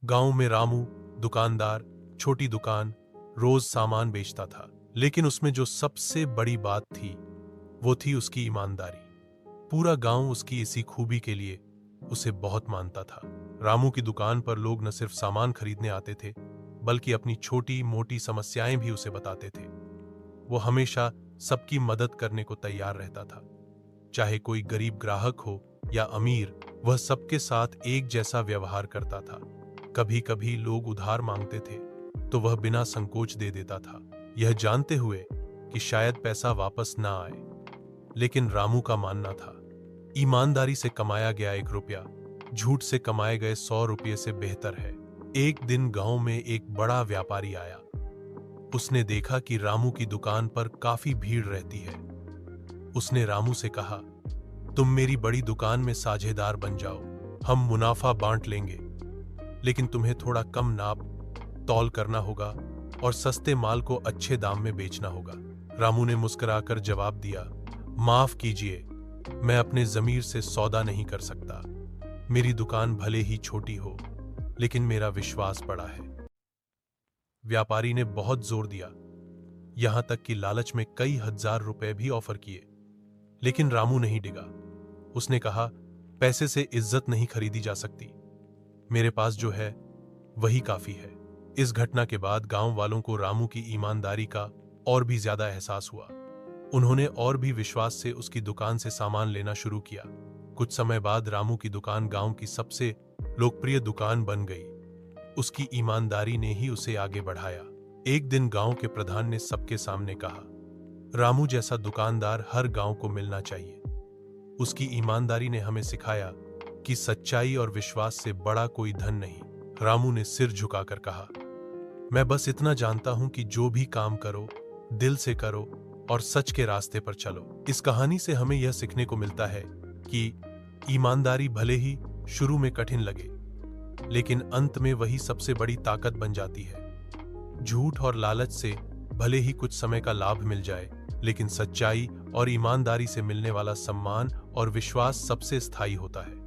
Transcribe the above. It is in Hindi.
गांव में रामू दुकानदार छोटी दुकान रोज सामान बेचता था, लेकिन उसमें जो सबसे बड़ी बात थी वो थी उसकी ईमानदारी। पूरा गांव उसकी इसी खूबी के लिए उसे बहुत मानता था। रामू की दुकान पर लोग न सिर्फ सामान खरीदने आते थे, बल्कि अपनी छोटी मोटी समस्याएं भी उसे बताते थे। वो हमेशा सबकी मदद करने को तैयार रहता था, चाहे कोई गरीब ग्राहक हो या अमीर। वह सबके साथ एक जैसा व्यवहार करता था। कभी कभी लोग उधार मांगते थे तो वह बिना संकोच दे देता था, यह जानते हुए कि शायद पैसा वापस ना आए। लेकिन रामू का मानना था, ईमानदारी से कमाया गया 1 रुपया झूठ से कमाए गए 100 रुपये से बेहतर है। एक दिन गांव में एक बड़ा व्यापारी आया। उसने देखा कि रामू की दुकान पर काफी भीड़ रहती है। उसने रामू से कहा, तुम मेरी बड़ी दुकान में साझेदार बन जाओ, हम मुनाफा बांट लेंगे, लेकिन तुम्हें थोड़ा कम नाप तौल करना होगा और सस्ते माल को अच्छे दाम में बेचना होगा। रामू ने मुस्कुराकर जवाब दिया, माफ कीजिए, मैं अपने जमीर से सौदा नहीं कर सकता। मेरी दुकान भले ही छोटी हो, लेकिन मेरा विश्वास बड़ा है। व्यापारी ने बहुत जोर दिया, यहां तक कि लालच में कई हजार रुपए भी ऑफर किए, लेकिन रामू नहीं डिगा। उसने कहा, पैसे से इज्जत नहीं खरीदी जा सकती, मेरे पास जो है वही काफी है। इस घटना के बाद गांव वालों को रामू की ईमानदारी का और भी ज्यादा एहसास हुआ। उन्होंने और भी विश्वास से उसकी दुकान से सामान लेना शुरू किया। कुछ समय बाद रामू की दुकान गांव की सबसे लोकप्रिय दुकान बन गई। उसकी ईमानदारी ने ही उसे आगे बढ़ाया। एक दिन गांव के प्रधान ने सबके सामने कहा, रामू जैसा दुकानदार हर गांव को मिलना चाहिए। उसकी ईमानदारी ने हमें सिखाया कि सच्चाई और विश्वास से बड़ा कोई धन नहीं। रामू ने सिर झुकाकर कहा, मैं बस इतना जानता हूं कि जो भी काम करो दिल से करो और सच के रास्ते पर चलो। इस कहानी से हमें यह सीखने को मिलता है कि ईमानदारी भले ही शुरू में कठिन लगे, लेकिन अंत में वही सबसे बड़ी ताकत बन जाती है। झूठ और लालच से भले ही कुछ समय का लाभ मिल जाए, लेकिन सच्चाई और ईमानदारी से मिलने वाला सम्मान और विश्वास सबसे स्थायी होता है।